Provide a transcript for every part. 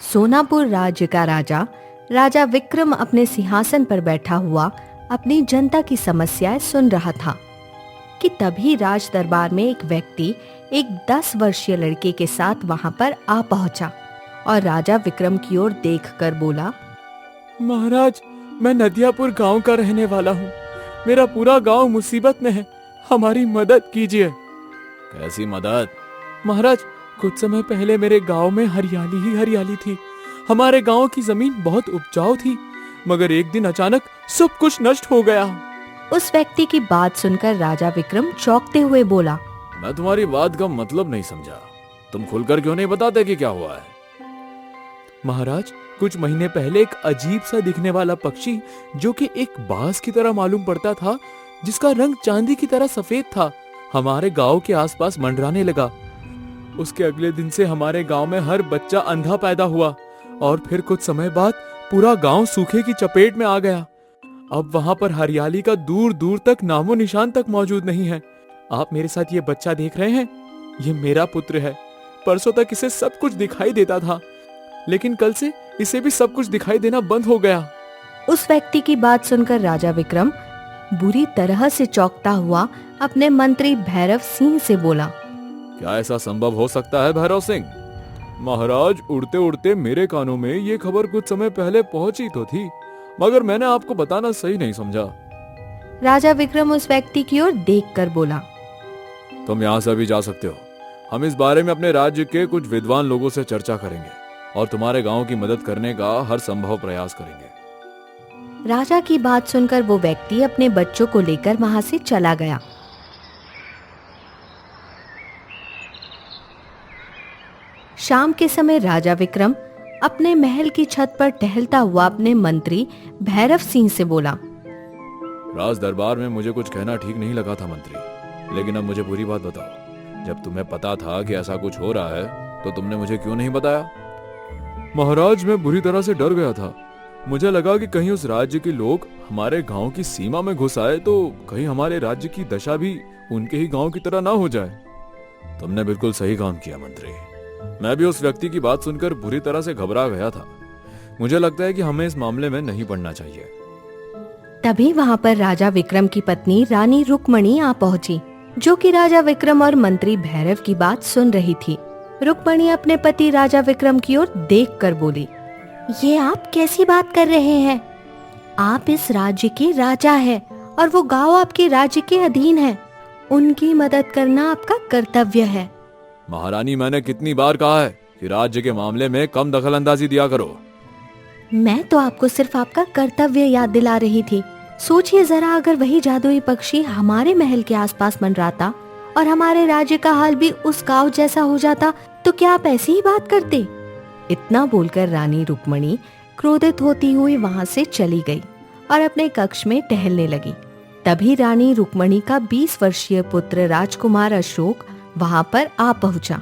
सोनापुर राज्य का राजा राजा विक्रम अपने सिंहासन पर बैठा हुआ अपनी जनता की समस्याएं सुन रहा था कि तभी राज दरबार में एक व्यक्ति एक 10 वर्षीय लड़के के साथ वहां पर आ पहुंचा और राजा विक्रम की ओर देखकर बोला, महाराज, मैं नदियापुर गांव का रहने वाला हूँ। मेरा पूरा गांव मुसीबत में है, हमारी मदद कीजिए। कैसी मदद? महाराज, कुछ समय पहले मेरे गांव में हरियाली ही हरियाली थी। हमारे गांव की जमीन बहुत उपजाऊ थी, मगर एक दिन अचानक सब कुछ नष्ट हो गया। उस व्यक्ति की बात सुनकर राजा विक्रम चौंकते हुए बोला, मैं तुम्हारी बात का मतलब नहीं समझा। तुम खुलकर क्यों नहीं बताते कि क्या हुआ है? महाराज, कुछ महीने पहले एक अजीब सा दिखने वाला पक्षी, जो कि एक बाज की तरह मालूम पड़ता था, जिसका रंग चांदी की तरह सफेद था, हमारे गांव के आसपास मंडराने लगा। उसके अगले दिन से हमारे गांव में हर बच्चा अंधा पैदा हुआ और फिर कुछ समय बाद पूरा गांव सूखे की चपेट में आ गया। अब वहां पर हरियाली का दूर दूर तक नामो निशान तक मौजूद नहीं है। आप मेरे साथ ये बच्चा देख रहे हैं, ये मेरा पुत्र है। परसों तक इसे सब कुछ दिखाई देता था, लेकिन कल से इसे भी सब कुछ दिखाई देना बंद हो गया। उस व्यक्ति की बात सुनकर राजा विक्रम बुरी तरह से चौंकता हुआ अपने मंत्री भैरव सिंह से बोला, क्या ऐसा संभव हो सकता है भैरव सिंह? महाराज, उड़ते उड़ते मेरे कानों में ये खबर कुछ समय पहले पहुंची तो थी, मगर मैंने आपको बताना सही नहीं समझा। राजा विक्रम उस व्यक्ति की ओर देखकर बोला, तुम यहाँ से भी जा सकते हो। हम इस बारे में अपने राज्य के कुछ विद्वान लोगों से चर्चा करेंगे और तुम्हारे गांव की मदद करने का हर संभव प्रयास करेंगे। राजा की बात सुनकर वो व्यक्ति अपने बच्चों को लेकर वहां से चला गया। शाम के समय राजा विक्रम अपने महल की छत पर टहलता हुआ अपने मंत्री भैरव सिंह से बोला, राज दरबार में मुझे कुछ कहना ठीक नहीं लगा था मंत्री, लेकिन अब मुझे पूरी बात बताओ। जब तुम्हें पता था कि ऐसा कुछ हो रहा है तो तुमने मुझे क्यों नहीं बताया? महाराज, मैं बुरी तरह से डर गया था। मुझे लगा कि कहीं उस राज्य के लोग हमारे गांव की सीमा में घुस आए तो कहीं हमारे राज्य की दशा भी उनके ही गांव की तरह ना हो जाए। तुमने बिल्कुल सही काम किया मंत्री। मैं भी उस व्यक्ति की बात सुनकर बुरी तरह से घबरा गया था। मुझे लगता है कि हमें इस मामले में नहीं पड़ना चाहिए। तभी वहां पर राजा विक्रम की पत्नी रानी रुक्मणी आ पहुंची, जो कि राजा विक्रम और मंत्री भैरव की बात सुन रही थी। रुक्मणी अपने पति राजा विक्रम की ओर देखकर बोली, ये आप कैसी बात कर रहे हैं? आप इस राज्य के राजा हैं और वो गांव आपके राज्य के अधीन है। उनकी मदद करना आपका कर्तव्य है। महारानी, मैंने कितनी बार कहा है कि राज्य के मामले में कम दखलंदाजी दिया करो। मैं तो आपको सिर्फ आपका कर्तव्य याद दिला रही थी। सोचिए जरा, अगर वही जादुई पक्षी हमारे महल के आसपास मंडराता और हमारे राज्य का हाल भी उस गांव जैसा हो जाता तो क्या आप ऐसी ही बात करते? इतना बोलकर रानी रुक्मणी क्रोधित होती हुई वहां से चली गई और अपने कक्ष में टहलने लगी। तभी रानी रुक्मणी का 20 वर्षीय पुत्र राजकुमार अशोक वहां पर आ पहुंचा।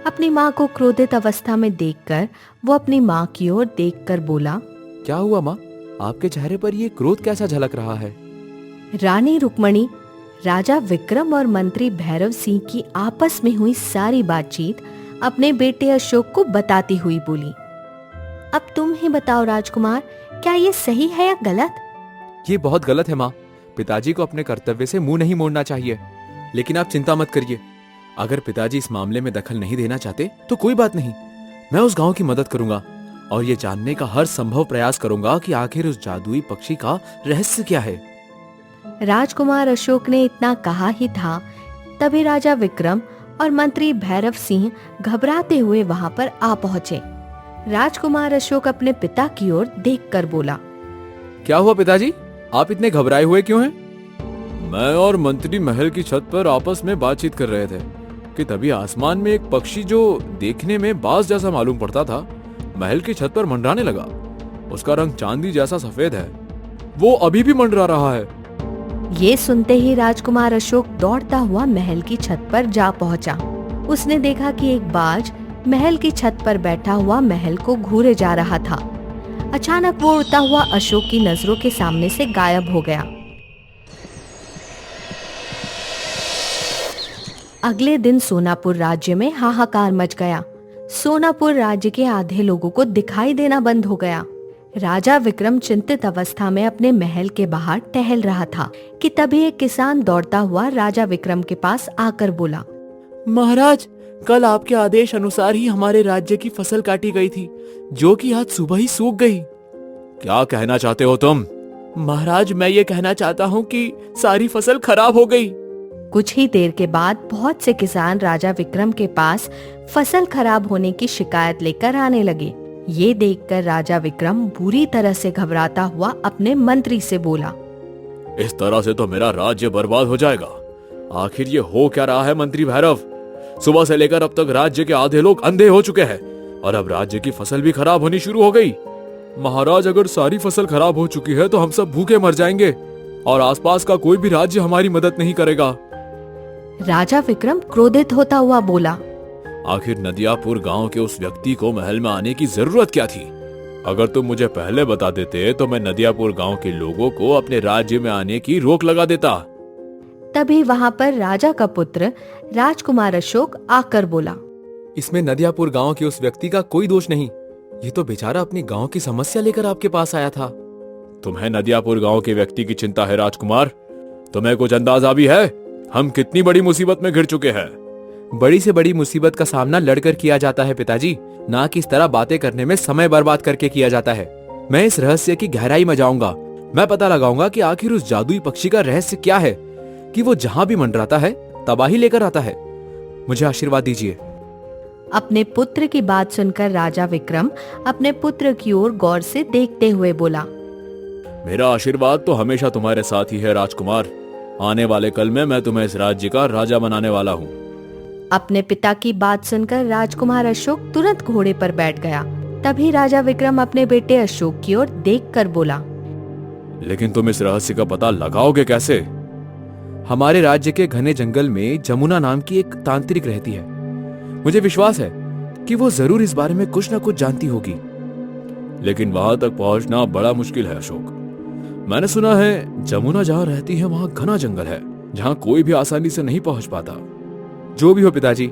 अपनी माँ को क्रोधित अवस्था में देखकर वो अपनी माँ की ओर देखकर बोला, क्या हुआ माँ? आपके चेहरे पर ये क्रोध कैसा झलक रहा है? रानी रुक्मणी राजा विक्रम और मंत्री भैरव सिंह की आपस में हुई सारी बातचीत अपने बेटे अशोक को बताती हुई बोली, अब तुम ही बताओ राजकुमार, क्या ये सही है या गलत? ये बहुत गलत है माँ। पिताजी को अपने कर्तव्य से मुंह नहीं मोड़ना चाहिए। लेकिन आप चिंता मत करिए, अगर पिताजी इस मामले में दखल नहीं देना चाहते तो कोई बात नहीं। मैं उस गांव की मदद करूंगा और ये जानने का हर संभव प्रयास करूंगा कि आखिर उस जादुई पक्षी का रहस्य क्या है। राजकुमार अशोक ने इतना कहा ही था, तभी राजा विक्रम और मंत्री भैरव सिंह घबराते हुए वहां पर आ पहुंचे। राजकुमार अशोक अपने पिता की ओर देखकर बोला, क्या हुआ पिताजी, आप इतने घबराए हुए क्यों हैं? मैं और मंत्री महल की छत पर आपस में बातचीत कर रहे थे कि तभी आसमान में एक पक्षी जो देखने में बाज जैसा मालूम पड़ता था, महल की छत पर मंडराने लगा। उसका रंग चांदी जैसा सफेद है। वो अभी भी मंडरा रहा है। ये सुनते ही राजकुमार अशोक दौड़ता हुआ महल की छत पर जा पहुंचा। उसने देखा कि एक बाज महल की छत पर बैठा हुआ महल को घूरे जा रहा था। अचानक वो उड़ता हुआ अशोक की नजरों के सामने से गायब हो गया। अगले दिन सोनापुर राज्य में हाहाकार मच गया। सोनापुर राज्य के आधे लोगों को दिखाई देना बंद हो गया। राजा विक्रम चिंतित अवस्था में अपने महल के बाहर टहल रहा था कि तभी एक किसान दौड़ता हुआ राजा विक्रम के पास आकर बोला, महाराज, कल आपके आदेश अनुसार ही हमारे राज्य की फसल काटी गई थी, जो कि आज सुबह ही सूख गई। क्या कहना चाहते हो तुम? महाराज, मैं ये कहना चाहता हूँ कि सारी फसल खराब हो गई। कुछ ही देर के बाद बहुत से किसान राजा विक्रम के पास फसल खराब होने की शिकायत लेकर आने लगे। ये देखकर राजा विक्रम बुरी तरह से घबराता हुआ अपने मंत्री से बोला, इस तरह से तो मेरा राज्य बर्बाद हो जाएगा। आखिर ये हो क्या रहा है मंत्री भैरव? सुबह से लेकर अब तक राज्य के आधे लोग अंधे हो चुके हैं और अब राज्य की फसल भी खराब होनी शुरू हो गई। महाराज, अगर सारी फसल खराब हो चुकी है तो हम सब भूखे मर जाएंगे और आसपास का कोई भी राज्य हमारी मदद नहीं करेगा। राजा विक्रम क्रोधित होता हुआ बोला, आखिर नदियापुर गांव के उस व्यक्ति को महल में आने की जरूरत क्या थी? अगर तुम मुझे पहले बता देते तो मैं नदियापुर गांव के लोगों को अपने राज्य में आने की रोक लगा देता। तभी वहाँ पर राजा का पुत्र राजकुमार अशोक आकर बोला, इसमें नदियापुर गांव के उस व्यक्ति का कोई दोष नहीं। ये तो बेचारा अपने गांव की समस्या लेकर आपके पास आया था। तुम्हें नदियापुर गांव के व्यक्ति की चिंता है राजकुमार? तुम्हें कुछ अंदाजा भी है हम कितनी बड़ी मुसीबत में घिर चुके हैं? बड़ी से बड़ी मुसीबत का सामना लड़कर किया जाता है पिताजी, ना कि इस तरह बातें करने में समय बर्बाद करके किया जाता है। मैं इस रहस्य की गहराई में जाऊंगा। मैं पता लगाऊंगा कि आखिर उस जादुई पक्षी का रहस्य क्या है कि वो जहां भी मंडराता है तबाही लेकर आता है। मुझे आशीर्वाद दीजिए। अपने पुत्र की बात सुनकर राजा विक्रम अपने पुत्र की ओर गौर से देखते हुए बोला, मेरा आशीर्वाद तो हमेशा तुम्हारे साथ ही है राजकुमार। आने वाले कल में मैं तुम्हें इस राज्य का राजा बनाने वाला हूँ। अपने पिता की बात सुनकर राजकुमार अशोक तुरंत घोड़े पर बैठ गया। तभी राजा विक्रम अपने बेटे अशोक की ओर देखकर बोला, लेकिन तुम इस रहस्य का पता लगाओगे कैसे? हमारे राज्य के घने जंगल में जमुना नाम की एक तांत्रिक रहती है। मुझे विश्वास है कि वो जरूर इस बारे में कुछ न कुछ जानती होगी। लेकिन वहां तक पहुंचना बड़ा मुश्किल है अशोक। मैंने सुना है जमुना जहां रहती है वहां घना जंगल है, जहां कोई भी आसानी से नहीं पहुंच पाता। जो भी हो पिताजी,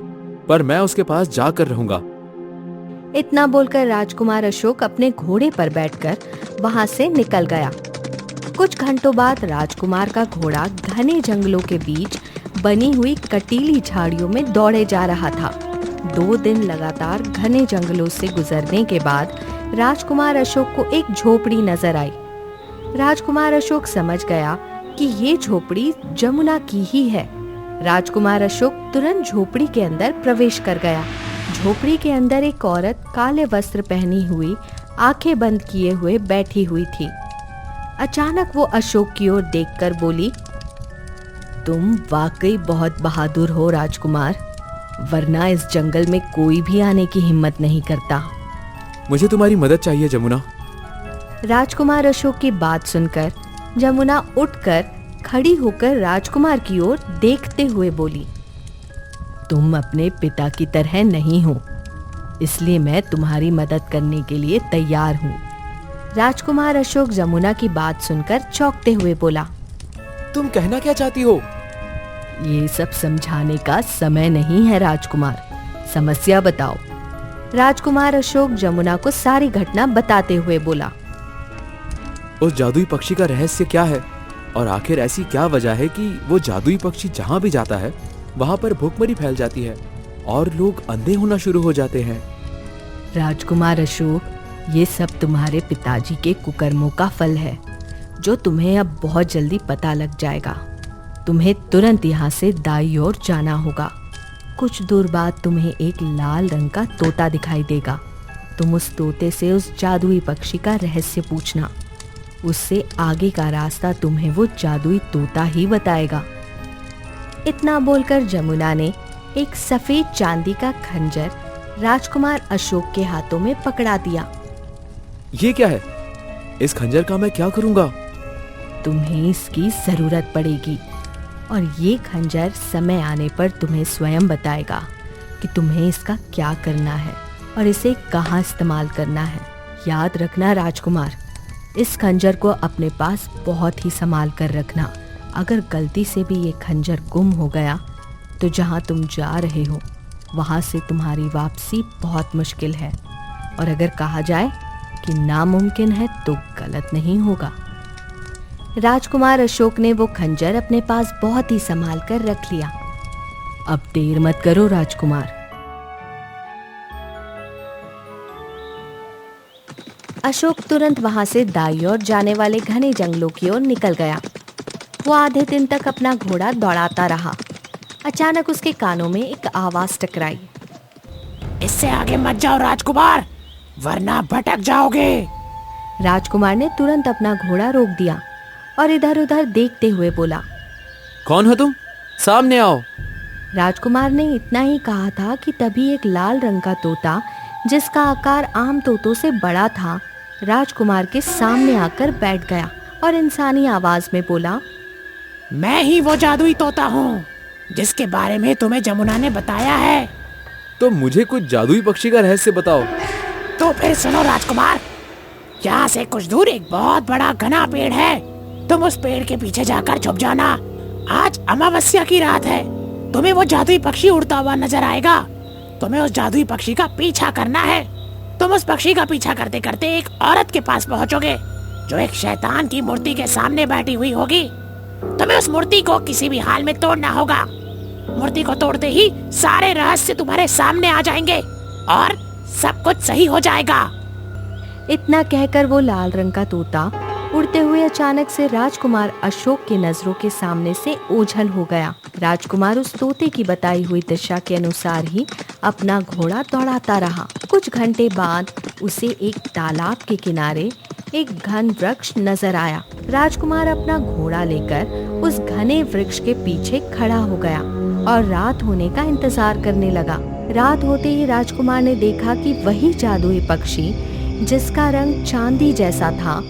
पर मैं उसके पास जाकर रहूंगा। इतना बोलकर राजकुमार अशोक अपने घोड़े पर बैठकर वहां से निकल गया। कुछ घंटों बाद राजकुमार का घोड़ा घने जंगलों के बीच बनी हुई कटीली झाड़ियों में दौड़े जा रहा था। 2 दिन लगातार घने जंगलों से गुजरने के बाद राजकुमार अशोक को एक झोपड़ी नजर आई। राजकुमार अशोक समझ गया कि ये झोपड़ी जमुना की ही है। राजकुमार अशोक तुरंत झोपड़ी के अंदर प्रवेश कर गया। झोपड़ी के अंदर एक औरत काले वस्त्र पहनी हुई, आंखें बंद किए हुए बैठी हुई थी। अचानक वो अशोक की ओर देखकर बोली, तुम वाकई बहुत बहादुर हो राजकुमार, वरना इस जंगल में कोई भी आने की हिम्मत नहीं करता। मुझे तुम्हारी मदद चाहिए जमुना। राजकुमार अशोक की बात सुनकर जमुना उठकर खड़ी होकर राजकुमार की ओर देखते हुए बोली, तुम अपने पिता की तरह नहीं हो, इसलिए मैं तुम्हारी मदद करने के लिए तैयार हूँ। राजकुमार अशोक जमुना की बात सुनकर चौंकते हुए बोला, तुम कहना क्या चाहती हो? ये सब समझाने का समय नहीं है राजकुमार, समस्या बताओ। राजकुमार अशोक जमुना को सारी घटना बताते हुए बोला, उस जादुई पक्षी का रहस्य क्या है और आखिर ऐसी क्या वजह है कि वो जादुई पक्षी जहाँ भी जाता है वहाँ पर भूखमरी फैल जाती है और लोग अंधे होना शुरू हो जाते हैं। राजकुमार अशोक, ये सब तुम्हारे पिताजी के कुकर्मों का फल है, जो तुम्हें अब बहुत जल्दी पता लग जाएगा। तुम्हें तुरंत यहाँ से दाईं ओर जाना होगा। कुछ दूर बाद तुम्हें एक लाल रंग का तोता दिखाई देगा। तुम उस तोते से उस जादुई पक्षी का रहस्य पूछना। उससे आगे का रास्ता तुम्हें वो जादुई तोता ही बताएगा। इतना बोलकर जमुना ने एक सफेद चांदी का खंजर राजकुमार अशोक के हाथों में पकड़ा दिया। ये क्या है? इस खंजर का मैं क्या करूंगा? तुम्हें इसकी जरूरत पड़ेगी और ये खंजर समय आने पर तुम्हें स्वयं बताएगा कि तुम्हें इसका क्या करना है और इसे कहाँ इस्तेमाल करना है। याद रखना राजकुमार, इस खंजर को अपने पास बहुत ही संभाल कर रखना। अगर गलती से भी ये खंजर गुम हो गया तो जहाँ तुम जा रहे हो वहां से तुम्हारी वापसी बहुत मुश्किल है, और अगर कहा जाए कि नामुमकिन है तो गलत नहीं होगा। राजकुमार अशोक ने वो खंजर अपने पास बहुत ही संभाल कर रख लिया। अब देर मत करो राजकुमार। अशोक तुरंत वहां से दाईं ओर जाने वाले घने जंगलों की ओर निकल गया। वो आधे दिन तक अपना घोड़ा दौड़ाता रहा। अचानक उसके कानों में एक आवाज टकराई। इससे आगे मत जाओ राजकुमार, वरना भटक जाओगे। राजकुमार ने तुरंत अपना घोड़ा रोक दिया और इधर उधर देखते हुए बोला, कौन हो तुम? सामने आओ। राजकुमार ने इतना ही कहा था कि तभी एक लाल रंग का तोता, जिसका आकार आम तोतों से बड़ा था, राजकुमार के सामने आकर बैठ गया और इंसानी आवाज में बोला, मैं ही वो जादुई तोता हूँ जिसके बारे में तुम्हें जमुना ने बताया है। तो मुझे कुछ जादुई पक्षी का रहस्य बताओ। तो फिर सुनो राजकुमार, यहाँ से कुछ दूर एक बहुत बड़ा घना पेड़ है। तुम उस पेड़ के पीछे जाकर छुप जाना। आज अमावस्या की रात है। तुम्हें वो जादुई पक्षी उड़ता हुआ नजर आएगा। तुम्हें उस जादुई पक्षी का पीछा करना है। तुम उस पक्षी का पीछा करते करते एक औरत के पास पहुँचोगे जो एक शैतान की मूर्ति के सामने बैठी हुई होगी। तुम्हें उस मूर्ति को किसी भी हाल में तोड़ना होगा। मूर्ति को तोड़ते ही सारे रहस्य तुम्हारे सामने आ जाएंगे और सब कुछ सही हो जाएगा। इतना कहकर वो लाल रंग का तोता उड़ते हुए अचानक से राजकुमार अशोक की नजरों के सामने से ओझल हो गया। राजकुमार उस तोते की बताई हुई दिशा के अनुसार ही अपना घोड़ा दौड़ाता रहा। कुछ घंटे बाद उसे एक तालाब के किनारे एक घन वृक्ष नजर आया। राजकुमार अपना घोड़ा लेकर उस घने वृक्ष के पीछे खड़ा हो गया और रात होने का इंतजार करने लगा। रात होते ही राजकुमार ने देखा कि वही जादुई पक्षी, जिसका रंग चांदी जैसा था,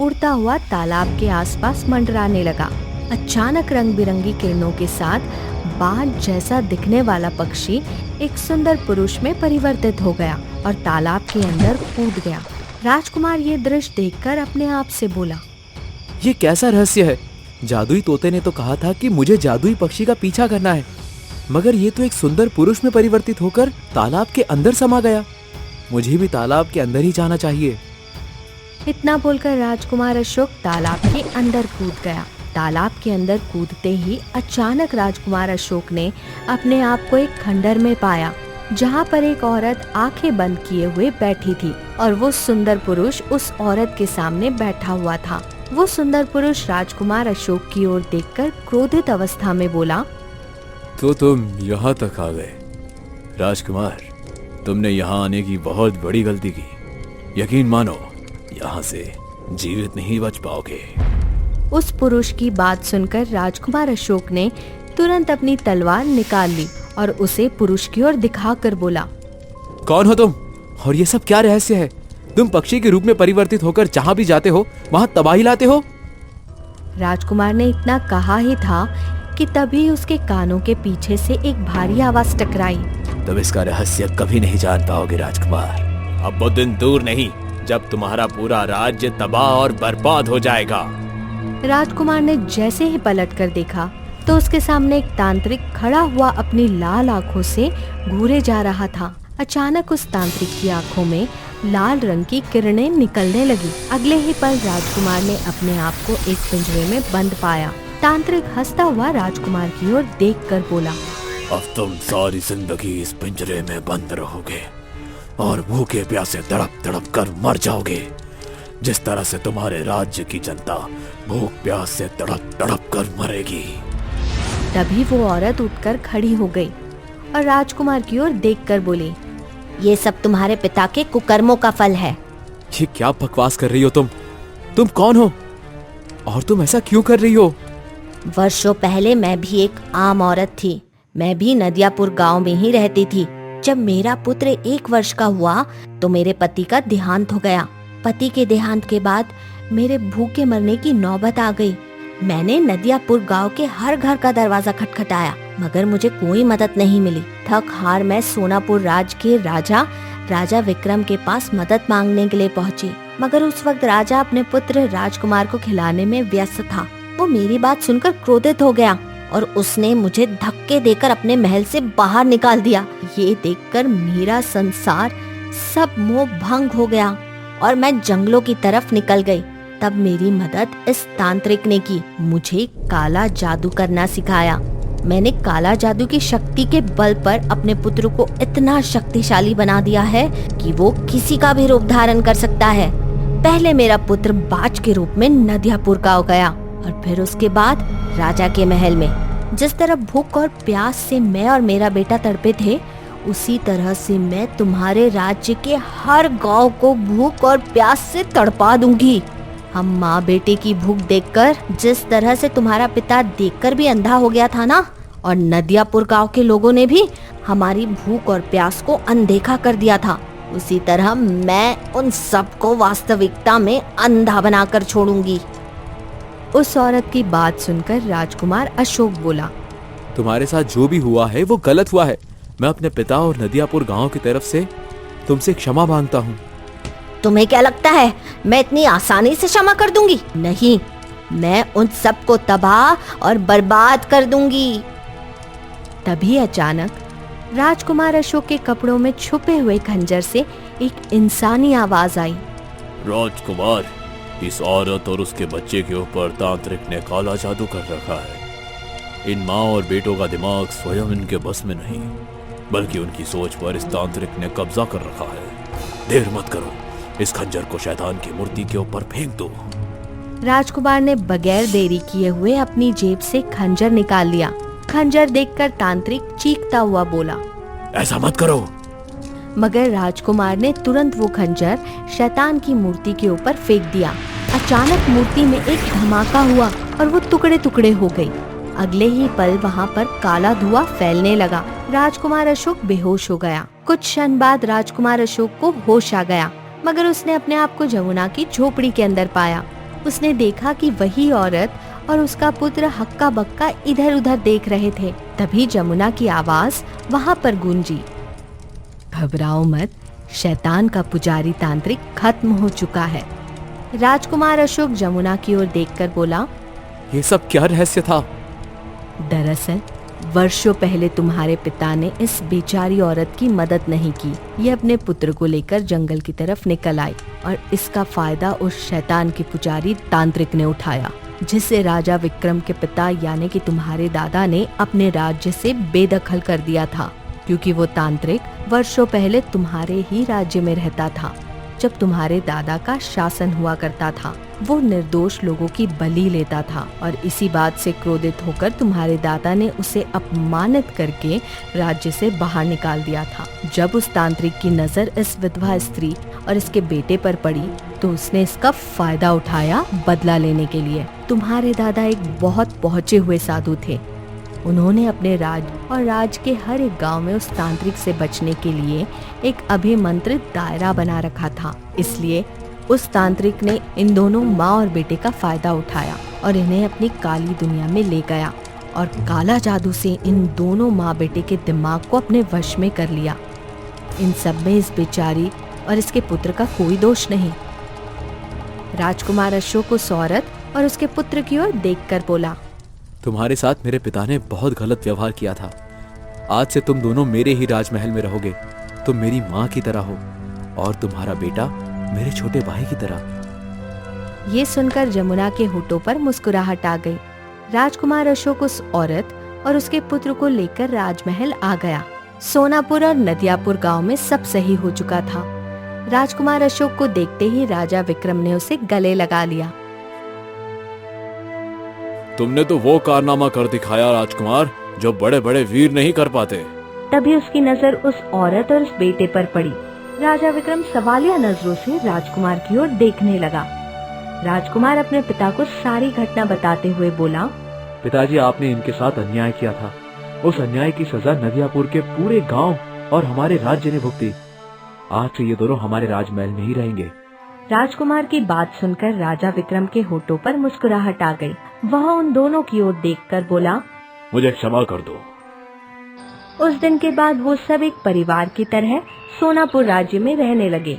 उड़ता हुआ तालाब के आसपास मंडराने लगा। अचानक रंग बिरंगी किरणों के साथ बाज जैसा दिखने वाला पक्षी एक सुंदर पुरुष में परिवर्तित हो गया और तालाब के अंदर कूद गया। राजकुमार ये दृश्य देखकर अपने आप से बोला, ये कैसा रहस्य है? जादुई तोते ने तो कहा था कि मुझे जादुई पक्षी का पीछा करना है, मगर ये तो एक सुंदर पुरुष में परिवर्तित होकर तालाब के अंदर समा गया। मुझे भी तालाब के अंदर ही जाना चाहिए। इतना बोलकर राजकुमार अशोक तालाब के अंदर कूद गया। तालाब के अंदर कूदते ही अचानक राजकुमार अशोक ने अपने आप को एक खंडर में पाया, जहाँ पर एक औरत आंखें बंद किए हुए बैठी थी और वो सुंदर पुरुष उस औरत के सामने बैठा हुआ था। वो सुंदर पुरुष राजकुमार अशोक की ओर देखकर क्रोधित अवस्था में बोला, तो तुम यहाँ तक आ गए। राजकुमार, तुमने यहाँ आने की बहुत बड़ी गलती की। यकीन मानो, यहाँ से जीवित नहीं बच पाओगे। उस पुरुष की बात सुनकर राजकुमार अशोक ने तुरंत अपनी तलवार निकाल ली और उसे पुरुष की ओर दिखाकर बोला, कौन हो तुम और ये सब क्या रहस्य है? तुम पक्षी के रूप में परिवर्तित होकर जहाँ भी जाते हो वहाँ तबाही लाते हो। राजकुमार ने इतना कहा ही था कि तभी उसके कानों के पीछे से एक भारी आवाज टकराई। तुम इसका रहस्य कभी नहीं जान पाओगे राजकुमार। अब वो दिन दूर नहीं जब तुम्हारा पूरा राज्य तबाह और बर्बाद हो जाएगा। राजकुमार ने जैसे ही पलट कर देखा तो उसके सामने एक तांत्रिक खड़ा हुआ अपनी लाल आंखों से घूरे जा रहा था। अचानक उस तांत्रिक की आंखों में लाल रंग की किरणें निकलने लगी। अगले ही पल राजकुमार ने अपने आप को एक पिंजरे में बंद पाया। तांत्रिक हंसता हुआ राजकुमार की ओर देखकर बोला, अब तुम सारी जिंदगी इस पिंजरे में बंद रहोगे और भूखे प्यासे तड़प तड़प कर मर जाओगे, जिस तरह से तुम्हारे राज्य की जनता भूख प्यास से तड़प तड़प कर मरेगी। तभी वो औरत उठकर खड़ी हो गई और राजकुमार की ओर देखकर बोली, ये सब तुम्हारे पिता के कुकर्मों का फल है। ये क्या बकवास कर रही हो तुम? तुम कौन हो और तुम ऐसा क्यों कर रही हो? वर्षों पहले मैं भी एक आम औरत थी। मैं भी नदियापुर गांव में ही रहती थी। जब मेरा पुत्र 1 वर्ष का हुआ तो मेरे पति का देहांत हो गया। पति के देहांत के बाद मेरे भूखे मरने की नौबत आ गई। मैंने नदियापुर गांव के हर घर का दरवाजा खटखटाया, मगर मुझे कोई मदद नहीं मिली। थक हार मैं सोनापुर राज के राजा विक्रम के पास मदद मांगने के लिए पहुंची, मगर उस वक्त राजा अपने पुत्र राजकुमार को खिलाने में व्यस्त था। वो मेरी बात सुनकर क्रोधित हो गया और उसने मुझे धक्के देकर अपने महल से बाहर निकाल दिया। ये देखकर मेरा संसार सब मोह भंग हो गया और मैं जंगलों की तरफ निकल गई। तब मेरी मदद इस तांत्रिक ने की, मुझे काला जादू करना सिखाया। मैंने काला जादू की शक्ति के बल पर अपने पुत्र को इतना शक्तिशाली बना दिया है कि वो किसी का भी रूप धारण कर सकता है। पहले मेरा पुत्र बाज के रूप में नदियापुर का हो गया और फिर उसके बाद राजा के महल में। जिस तरह भूख और प्यास से मैं और मेरा बेटा तड़पे थे, उसी तरह से मैं तुम्हारे राज्य के हर गांव को भूख और प्यास से तड़पा दूंगी। हम माँ बेटे की भूख देखकर जिस तरह से तुम्हारा पिता देखकर भी अंधा हो गया था ना, और नदियापुर गांव के लोगों ने भी हमारी भूख और प्यास को अनदेखा कर दिया था, उसी तरह मैं उन सबको वास्तविकता में अंधा बनाकर छोड़ूंगी। उस औरत की बात सुनकर राजकुमार अशोक बोला, तुम्हारे साथ जो भी हुआ है वो गलत हुआ है। मैं अपने पिता और नदियापुर गांव की तरफ से तुमसे क्षमा मांगता हूँ। तुम्हें क्या लगता है मैं इतनी आसानी से क्षमा कर दूंगी? नहीं, मैं उन सबको तबाह और बर्बाद कर दूंगी। तभी अचानक राजकुमार अशोक के कपड़ों में छुपे हुए खंजर से एक इंसानी आवाज आई। राजकुमार, इस औरत और उसके बच्चे के ऊपर तांत्रिक ने काला जादू कर रखा है। इन माँ और बेटों का दिमाग स्वयं इनके बस में नहीं, बल्कि उनकी सोच पर इस तांत्रिक ने कब्जा कर रखा है। देर मत करो, इस खंजर को शैतान की मूर्ति के ऊपर फेंक दो। राजकुमार ने बगैर देरी किए हुए अपनी जेब से खंजर निकाल लिया। खंजर देखकर तांत्रिक चीखता हुआ बोला, ऐसा मत करो। मगर राजकुमार ने तुरंत वो खंजर शैतान की मूर्ति के ऊपर फेंक दिया। अचानक मूर्ति में एक धमाका हुआ और वो टुकड़े टुकड़े हो गई। अगले ही पल वहाँ पर काला धुआं फैलने लगा। राजकुमार अशोक बेहोश हो गया। कुछ क्षण बाद राजकुमार अशोक को होश आ गया, मगर उसने अपने आप को जमुना की झोपड़ी के अंदर पाया। उसने देखा कि वही औरत और उसका पुत्र हक्का बक्का इधर उधर देख रहे थे। तभी जमुना की आवाज वहाँ पर गूंजी, घबराओ मत, शैतान का पुजारी तांत्रिक खत्म हो चुका है। राजकुमार अशोक जमुना की ओर देखकर बोला, ये सब क्या रहस्य था? दरअसल वर्षों पहले तुम्हारे पिता ने इस बेचारी औरत की मदद नहीं की। ये अपने पुत्र को लेकर जंगल की तरफ निकल आई और इसका फायदा उस शैतान के पुजारी तांत्रिक ने उठाया, जिसे राजा विक्रम के पिता यानी कि तुम्हारे दादा ने अपने राज्य से बेदखल कर दिया था, क्योंकि वो तांत्रिक वर्षों पहले तुम्हारे ही राज्य में रहता था। जब तुम्हारे दादा का शासन हुआ करता था, वो निर्दोष लोगों की बलि लेता था और इसी बात से क्रोधित होकर तुम्हारे दादा ने उसे अपमानित करके राज्य से बाहर निकाल दिया था। जब उस तांत्रिक की नजर इस विधवा स्त्री और इसके बेटे पर पड़ी, तो उसने इसका फायदा उठाया बदला लेने के लिए। तुम्हारे दादा एक बहुत पहुँचे हुए साधु थे। उन्होंने अपने राज्य और राज्य के हर एक गांव में उस तांत्रिक से बचने के लिए एक अभिमंत्रित दायरा बना रखा था। इसलिए उस तांत्रिक ने इन दोनों माँ और बेटे का फायदा उठाया और इन्हें अपनी काली दुनिया में ले गया और काला जादू से इन दोनों माँ बेटे के दिमाग को अपने वश में कर लिया। इन सब में इस बेचारी और इसके पुत्र का कोई दोष नहीं। राजकुमार अशोक उस औरत और उसके पुत्र की ओर देखकर बोला, तुम्हारे साथ मेरे पिता ने बहुत गलत व्यवहार किया था। आज से तुम दोनों मेरे ही राजमहल में रहोगे। तुम मेरी माँ की तरह हो और तुम्हारा बेटा मेरे छोटे भाई की तरह। ये सुनकर जमुना के होठों पर मुस्कुराहट आ गई। राजकुमार अशोक उस औरत और उसके पुत्र को लेकर राजमहल आ गया। सोनापुर और नदियापुर गांव में सब सही हो चुका था। राजकुमार अशोक को देखते ही राजा विक्रम ने उसे गले लगा लिया। तुमने तो वो कारनामा कर दिखाया राजकुमार, जो बड़े बड़े वीर नहीं कर पाते। तभी उसकी नजर उस औरत और उस बेटे पर पड़ी। राजा विक्रम सवालिया नजरों से राजकुमार की ओर देखने लगा। राजकुमार अपने पिता को सारी घटना बताते हुए बोला, पिताजी, आपने इनके साथ अन्याय किया था। उस अन्याय की सजा नदियापुर के पूरे गांव और हमारे राज्य ने भुगती। आज से ये दोनों हमारे राजमहल में ही रहेंगे। राजकुमार की बात सुनकर राजा विक्रम के होठों पर मुस्कुराहट आ गई। वह उन दोनों की ओर देखकर बोला, मुझे क्षमा कर दो। उस दिन के बाद वो सब एक परिवार की तरह सोनापुर राज्य में रहने लगे।